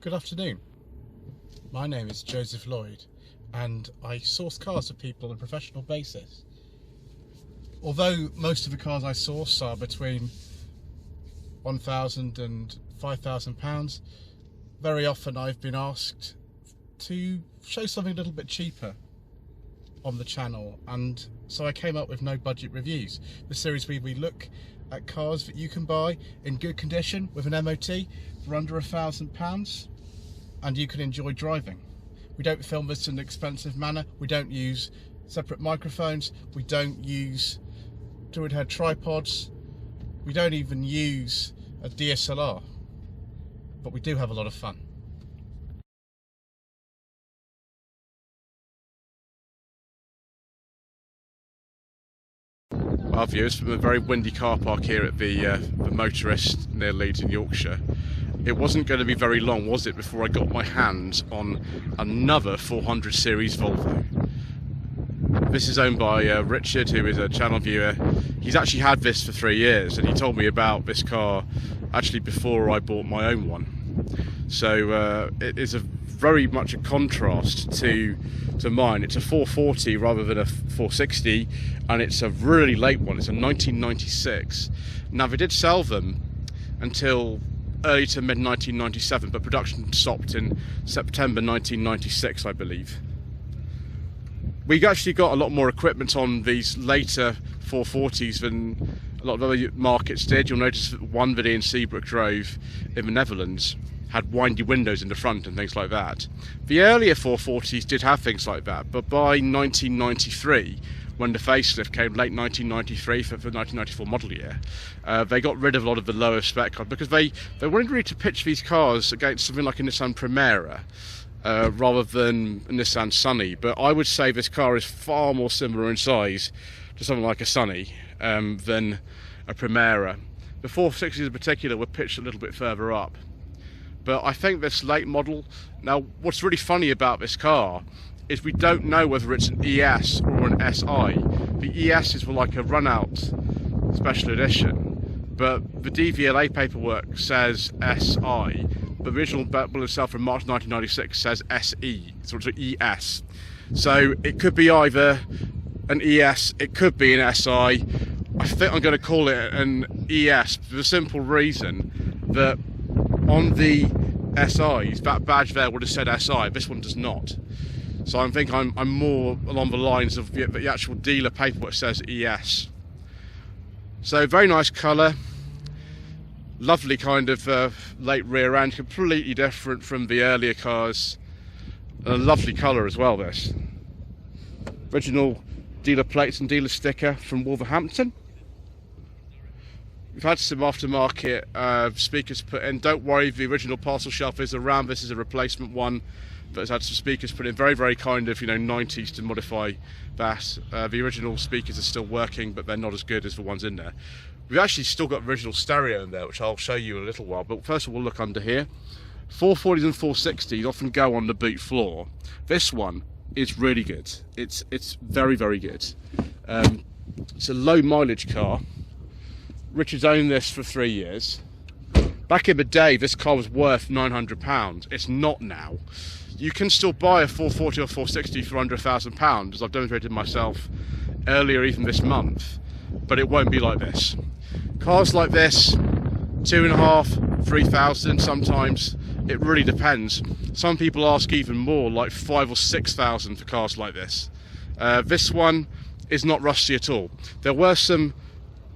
Good afternoon. My name is Joseph Lloyd and I source cars for people on a professional basis. Although most of the cars I source are between £1,000 and £5,000, very often I've been asked to show something a little bit cheaper on the channel, and so I came up with No Budget Reviews, the series where we look at cars that you can buy in good condition with an MOT for under £1,000 and you can enjoy driving. We don't film this in an expensive manner, we don't use separate microphones, we don't use dual head tripods, we don't even use a DSLR, but we do have a lot of fun. Our viewers from a very windy car park here at the Motorist near Leeds in Yorkshire. It wasn't going to be very long, was it, before I got my hands on another 400 series Volvo. This is owned by Richard, who is a channel viewer. He's actually had this for 3 years, and he told me about this car actually before I bought my own one. So it is very much a contrast to mine. It's a 440 rather than a 460, and it's a really late one. It's a 1996. Now, they did sell them until early to mid 1997, but production stopped in September 1996, I believe. We actually got a lot more equipment on these later 440s than a lot of other markets did. You'll notice that one that Ian Seabrook drove in the Netherlands had windy windows in the front and things like that. The earlier 440s did have things like that, but by 1993, when the facelift came, late 1993 for the 1994 model year, they got rid of a lot of the lower spec cars because they wanted really to pitch these cars against something like a Nissan Primera rather than a Nissan Sunny. But I would say this car is far more similar in size to something like a Sunny than a Primera. The 460s in particular were pitched a little bit further up. But I think this late model, now what's really funny about this car is we don't know whether it's an ES or an SI. The ES is like a run-out special edition, but the DVLA paperwork says SI. The original bill itself from March 1996 says SE, so it's an ES. So it could be either an ES, it could be an SI. I think I'm going to call it an ES for the simple reason that on the SIs, that badge there would have said SI, this one does not. So I think I'm more along the lines of the actual dealer paperwork says ES. So very nice colour, lovely kind of late rear end, completely different from the earlier cars. A lovely colour as well, this. Original dealer plates and dealer sticker from Wolverhampton. We've had some aftermarket speakers put in. Don't worry, the original parcel shelf is around. This is a replacement one that has had some speakers put in. Very, very kind of 90s to modify that. The original speakers are still working, but they're not as good as the ones in there. We've actually still got original stereo in there, which I'll show you in a little while. But first of all, look under here. 440s and 460s often go on the boot floor. This one is really good. It's very, very good. It's a low mileage car. Richard's owned this for 3 years. Back in the day, this car was worth £900. It's not now. You can still buy a 440 or 460 for under £1,000, as I've demonstrated myself earlier, even this month. But it won't be like this. Cars like this, 2,500, 3,000 sometimes. It really depends. Some people ask even more, like 5,000 or 6,000 for cars like this. This one is not rusty at all. There were some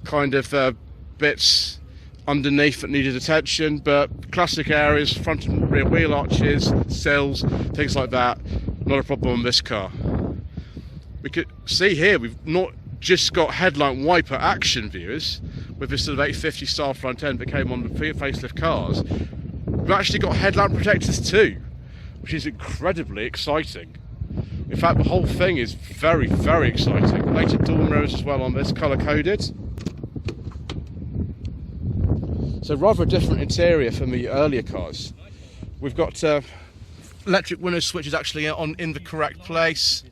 kind of bits underneath that needed attention, but classic areas, front and rear wheel arches, sills, things like that, not a problem on this car. We could see here we've not just got headlight wiper action, viewers, with this sort of 850 style front end that came on the facelift cars. We've actually got headlamp protectors too, which is incredibly exciting. In fact, the whole thing is very, very exciting. Later door mirrors as well on this, colour coded. So rather a different interior from the earlier cars. We've got electric window switches actually in the correct place,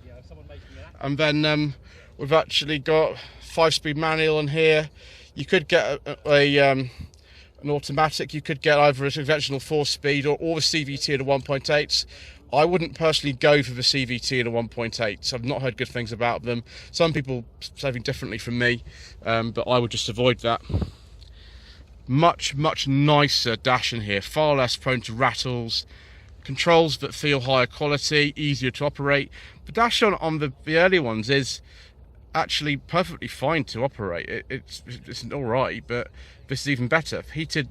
and then we've actually got 5-speed manual in here. You could get a an automatic, you could get either a conventional 4-speed or the CVT at a 1.8. I wouldn't personally go for the CVT at a 1.8. I've not heard good things about them. Some people saying differently from me, but I would just avoid that. Much nicer dash in here, far less prone to rattles, controls that feel higher quality, easier to operate. The dash on the earlier ones is actually perfectly fine to operate. It's all right, but this is even better. Heated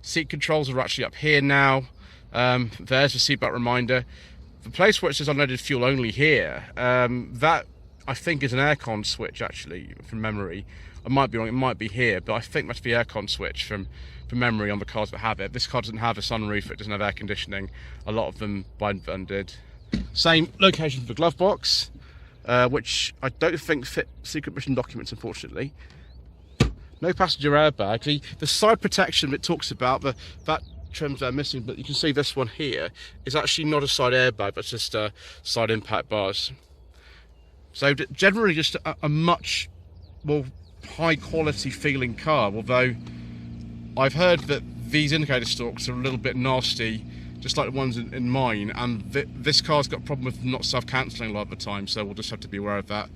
seat controls are actually up here now. There's the seatbelt reminder. The place where it says unleaded fuel only here, that I think is an aircon switch actually, from memory. I might be wrong, it might be here, but I think that's the aircon switch from memory on the cars that have it. This car doesn't have a sunroof, it doesn't have air conditioning. A lot of them by then did. Same location for the glove box, which I don't think fit secret mission documents, unfortunately. No passenger airbag. The side protection it talks about, that trims they're missing, but you can see this one here is actually not a side airbag, but just side impact bars. So generally just a much more high quality feeling car, although I've heard that these indicator stalks are a little bit nasty, just like the ones in mine, and this car's got a problem with not self-cancelling a lot of the time, so we'll just have to be aware of that.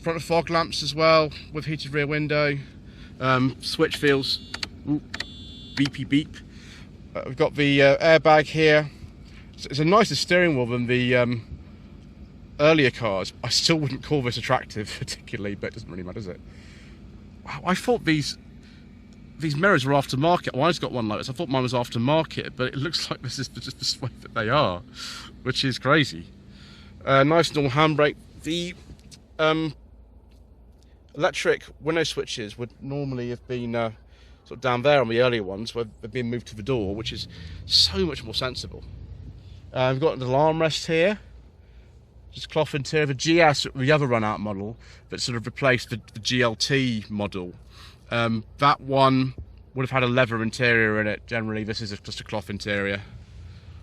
Front fog lamps as well, with heated rear window, switch feels, ooh, beepy beep. We've got the airbag here. It's a nicer steering wheel than the earlier cars. I still wouldn't call this attractive particularly, but it doesn't really matter, does it? Wow, I thought these mirrors were aftermarket. Well, I've got one like this. I thought mine was aftermarket, but it looks like this is just the way that they are, which is crazy. Nice normal handbrake. The electric window switches would normally have been sort of down there on the earlier ones, where they've been moved to the door, which is so much more sensible. We've got an alarm rest here. Just cloth interior. The GS, the other run-out model that sort of replaced the GLT model, that one would have had a leather interior in it. Generally, this is just a cloth interior,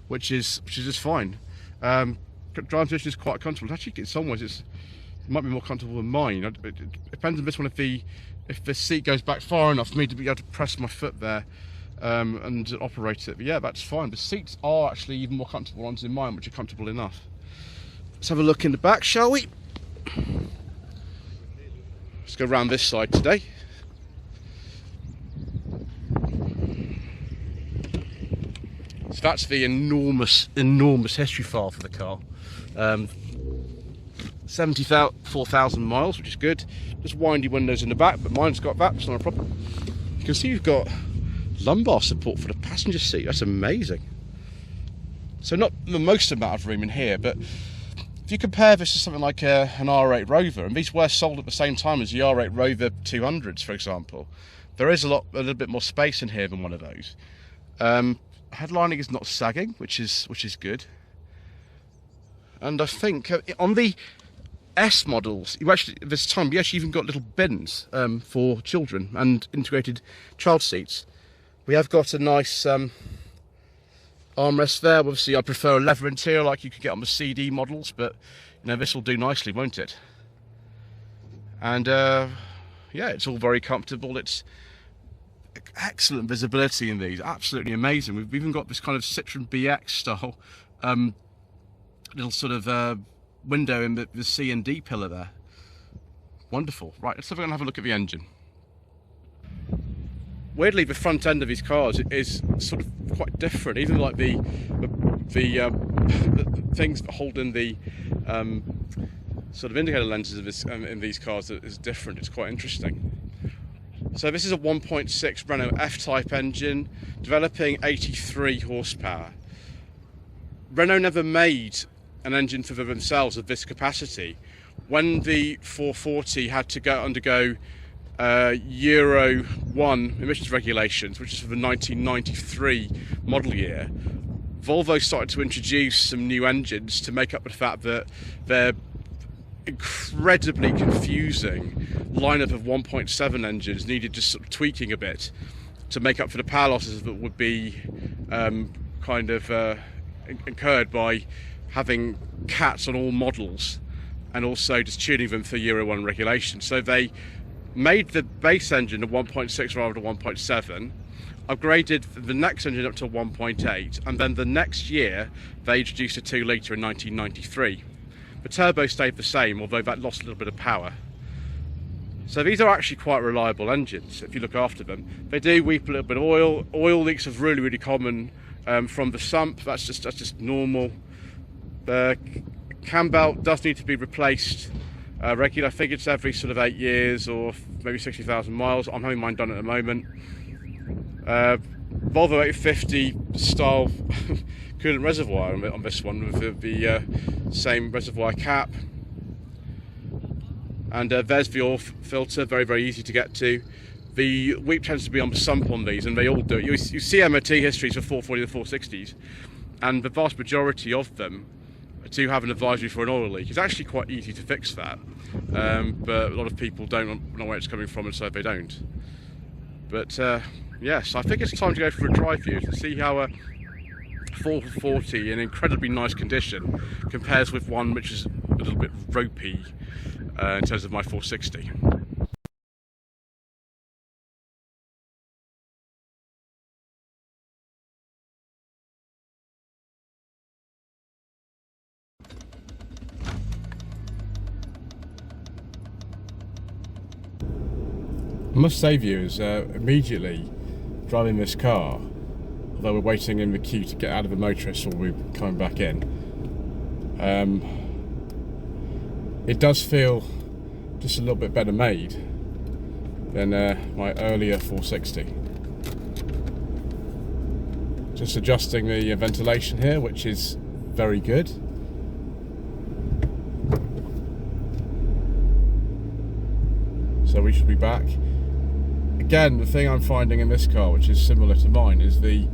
which is just fine. Driving position is quite comfortable. Actually, in some ways, it might be more comfortable than mine. It depends on this one if the seat goes back far enough for me to be able to press my foot there and operate it. But yeah, that's fine. The seats are actually even more comfortable ones in mine, which are comfortable enough. Let's have a look in the back, shall we? Let's go around this side today. So that's the enormous history file for the car. 74,000 miles, which is good. Just windy windows in the back, but mine's got that, it's not a problem. You can see you've got lumbar support for the passenger seat. That's amazing. So not the most amount of room in here, but if you compare this to something like an R8 Rover, and these were sold at the same time as the R8 Rover 200s, for example, there is a little bit more space in here than one of those. Headlining is not sagging, which is good. And I think on the S models, you actually even got little bins for children and integrated child seats. We have got a nice armrest there. Obviously, I prefer a leather interior like you could get on the CD models, but you know, this will do nicely, won't it? And yeah, it's all very comfortable. It's excellent visibility in these, absolutely amazing. We've even got this kind of Citroen BX style little sort of window in the C and D pillar there. Wonderful. Right, let's have a look at the engine. Weirdly, the front end of these cars is sort of quite different. Even like the things that hold in the sort of indicator lenses of this, in these cars is different. It's quite interesting. So this is a 1.6 Renault F-Type engine, developing 83 horsepower. Renault never made an engine for themselves of this capacity. When the 440 had to undergo Euro 1 emissions regulations, which is for the 1993 model year, Volvo started to introduce some new engines to make up for the fact that their incredibly confusing lineup of 1.7 engines needed just sort of tweaking a bit to make up for the power losses that would be incurred by having cats on all models and also just tuning them for Euro 1 regulation. So they made the base engine a 1.6 rather than 1.7, upgraded the next engine up to 1.8, and then the next year they introduced a 2 litre in 1993. The turbo stayed the same, although that lost a little bit of power. So these are actually quite reliable engines if you look after them. They do weep a little bit of oil. Oil leaks are really common from the sump. That's just normal. The cam belt does need to be replaced regularly. I think it's every sort of 8 years or maybe 60,000 miles. I'm having mine done at the moment. Volvo 850 style coolant reservoir on this one with the same reservoir cap. And there's the oil filter, very easy to get to. The weep tends to be on the sump on these, and they all do it. You see MOT histories for 440 and 460s, and the vast majority of them do have an advisory for an oil leak. It's actually quite easy to fix that, but a lot of people don't know where it's coming from, and so they don't. But yes, I think it's time to go for a drive view to see how a 440 in incredibly nice condition compares with one which is a little bit ropey in terms of my 460. I must say, viewers, immediately driving this car, although we're waiting in the queue to get out of the motorist or we're coming back in, it does feel just a little bit better made than my earlier 460. Just adjusting the ventilation here, which is very good. So we should be back. Again, the thing I'm finding in this car, which is similar to mine, is the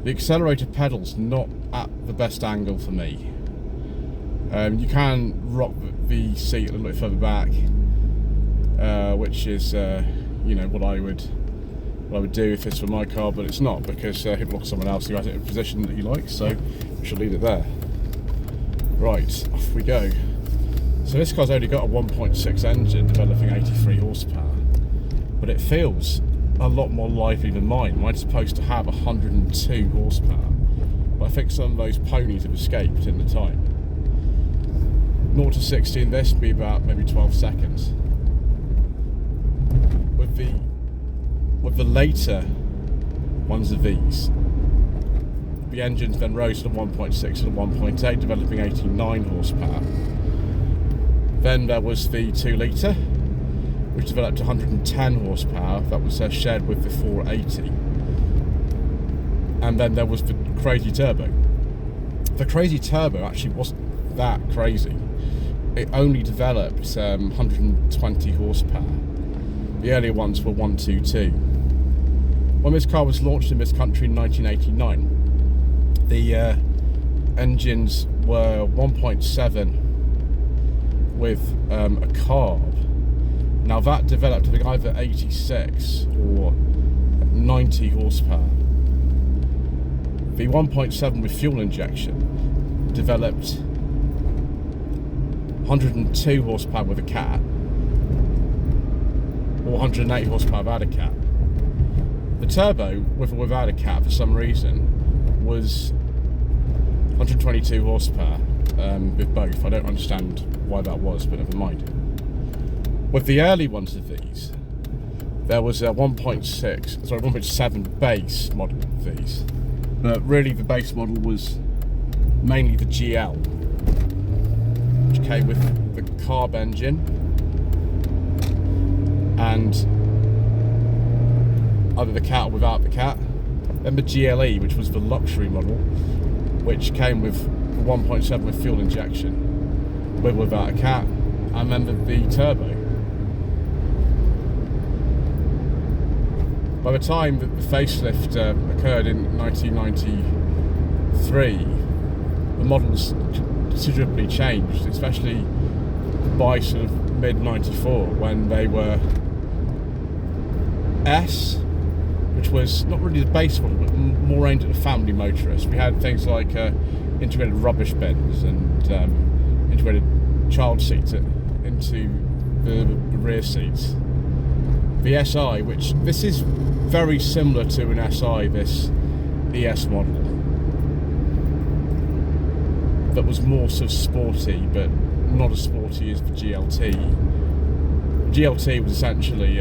accelerator pedal's not at the best angle for me. You can rock the seat a little bit further back, which is you know, what I would do if this were my car, but it's not, because he'd block someone else who has it in a position that he likes, so we should leave it there. Right, off we go. So this car's only got a 1.6 engine developing 83 horsepower, but it feels a lot more lively than mine. Mine's supposed to have 102 horsepower, but I think some of those ponies have escaped in the time. 0 to 60 in this would be about maybe 12 seconds. With the later ones of these, the engines then rose to 1.6 and 1.8, developing 89 horsepower. Then there was the 2 litre, which developed 110 horsepower. That was shared with the 480. And then there was the crazy turbo. The crazy turbo actually wasn't that crazy. It only developed 120 horsepower. The earlier ones were 122. When this car was launched in this country in 1989, the engines were 1.7 with a carb. Now that developed to either 86 or 90 horsepower. The 1.7 with fuel injection developed 102 horsepower with a cat, or 180 horsepower without a cat. The turbo, with or without a cat, for some reason, was 122 horsepower with both. I don't understand why that was, but never mind. With the early ones of these, there was a 1.7 base model of these, but really the base model was mainly the GL, which came with the carb engine and either the cat or without the cat. Then the GLE, which was the luxury model, which came with the 1.7 with fuel injection, with or without a cat, and then the turbo. By the time that the facelift occurred in 1993, the models considerably changed, especially by sort of mid-94, when they were S, which was not really the base model, but more aimed at the family motorist. We had things like integrated rubbish bins and integrated child seats into the rear seats. the SI, which this is very similar to an SI, this ES model, that was more sort of sporty, but not as sporty as the GLT. GLT was essentially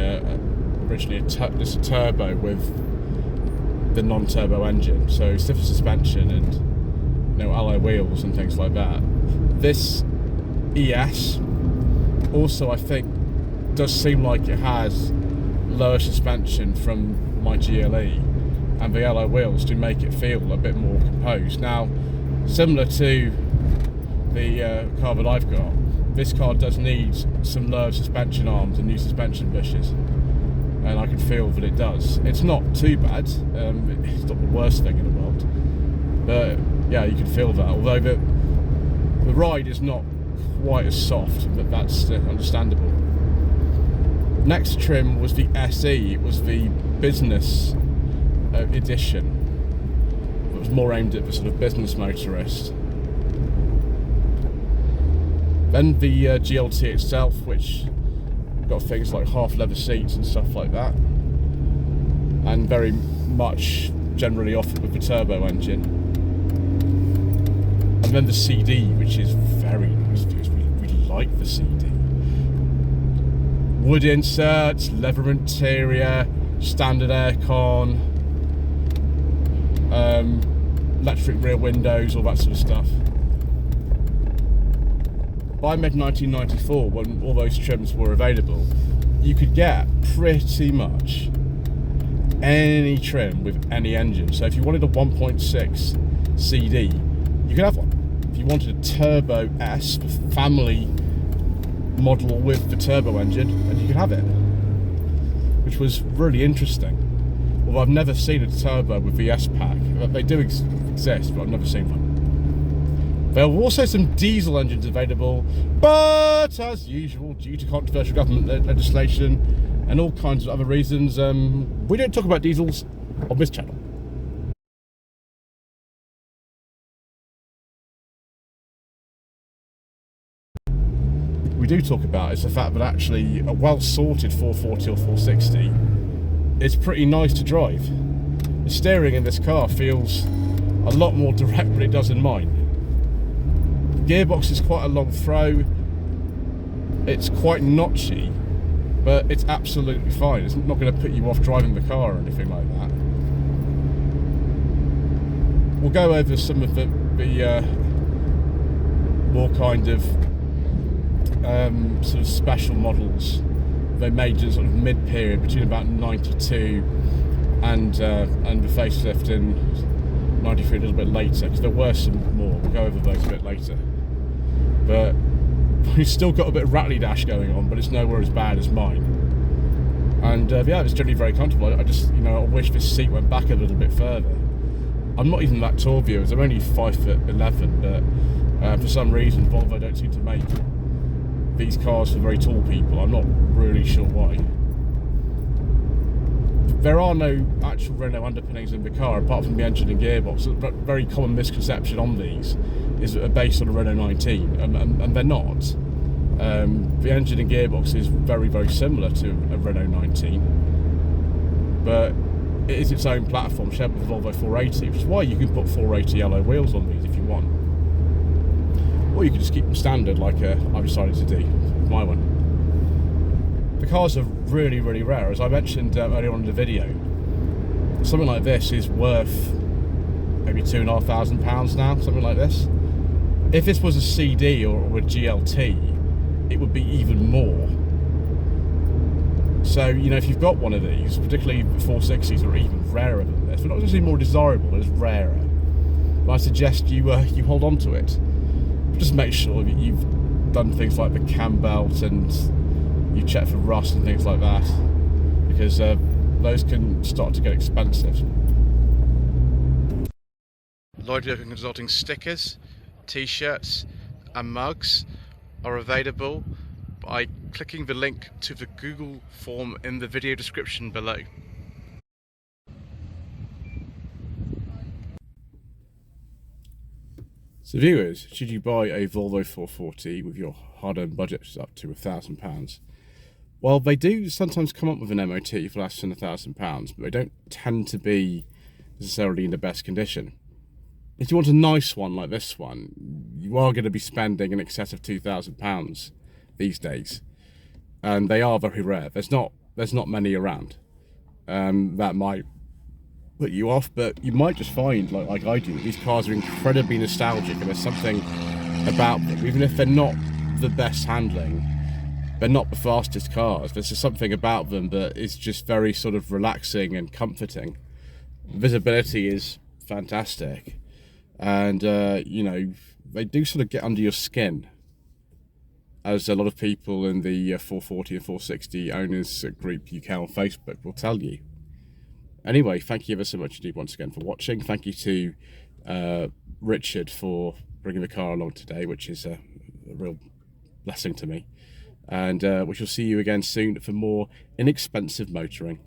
originally just a turbo with the non-turbo engine, so stiffer suspension and alloy wheels and things like that. This ES also, I think, does seem like it has lower suspension from my GLE, and the alloy wheels do make it feel a bit more composed. Now, similar to the car that I've got, this car does need some lower suspension arms and new suspension bushes, and I can feel that it does. It's not too bad, it's not the worst thing in the world, but yeah, you can feel that, although the ride is not quite as soft, but that's understandable. Next trim was the SE. It was the business edition. It was more aimed at the sort of business motorist. Then the GLT itself, which got things like half leather seats and stuff like that, and very much generally offered with the turbo engine. And then the CD, which is very nice. We like the CD. Wood inserts, leather interior, standard aircon, electric rear windows, all that sort of stuff. By mid-1994, when all those trims were available, you could get pretty much any trim with any engine. So if you wanted a 1.6 CD, you could have one. If you wanted a Turbo S, the family model with the turbo engine, and you could have it, which was really interesting. Although I've never seen a turbo with the S-Pack. They do exist, but I've never seen one. There were also some diesel engines available, but as usual, due to controversial government legislation and all kinds of other reasons, we don't talk about diesels on this channel. We do talk about is the fact that actually a well-sorted 440 or 460 is pretty nice to drive. The steering in this car feels a lot more direct than it does in mine. The gearbox is quite a long throw. It's quite notchy, but it's absolutely fine. It's not going to put you off driving the car or anything like that. We'll go over some of the more kind of sort of special models they made in sort of mid-period between about 92 and the facelift in 93 a little bit later, because there were some more. We'll go over those a bit later. But we've still got a bit of rattly dash going on, but it's nowhere as bad as mine. And yeah, it's generally very comfortable. I just, I wish this seat went back a little bit further. I'm not even that tall, viewers. I'm only 5'11", but for some reason Volvo don't seem to make these cars for very tall people. I'm not really sure why. There are no actual Renault underpinnings in the car apart from the engine and gearbox. A very common misconception on these is that they're based on a Renault 19, and they're not. The engine and gearbox is very, very similar to a Renault 19, but it is its own platform shared with the Volvo 480, which is why you can put 480 alloy wheels on these if you want. Or you can just keep them standard like I've decided to do with my one. The cars are really, really rare. As I mentioned earlier on in the video, something like this is worth maybe £2,500 now, something like this. If this was a CD or a GLT, it would be even more. So, if you've got one of these, particularly the 460s are even rarer than this. They're not necessarily more desirable, they're just rarer. But I suggest you hold on to it. Just make sure that you've done things like the cam belt and you check for rust and things like that, because those can start to get expensive. Lloyd Consulting stickers, t-shirts and mugs are available by clicking the link to the Google form in the video description below. So viewers, should you buy a Volvo 440 with your hard-earned budget up to £1,000, Well, they do sometimes come up with an MOT for less than £1,000, but they don't tend to be necessarily in the best condition. If you want a nice one like this one, you are going to be spending in excess of £2,000 these days, and they are very rare. There's not many around. That might put you off, but you might just find, like I do, that these cars are incredibly nostalgic, and there's something about them, even if they're not the best handling, they're not the fastest cars, there's just something about them that is just very sort of relaxing and comforting. Visibility is fantastic, and you know, they do sort of get under your skin, as a lot of people in the 440 and 460 owners group UK on Facebook will tell you. Anyway, thank you ever so much indeed once again for watching. Thank you to Richard for bringing the car along today, which is a real blessing to me. And we shall see you again soon for more inexpensive motoring.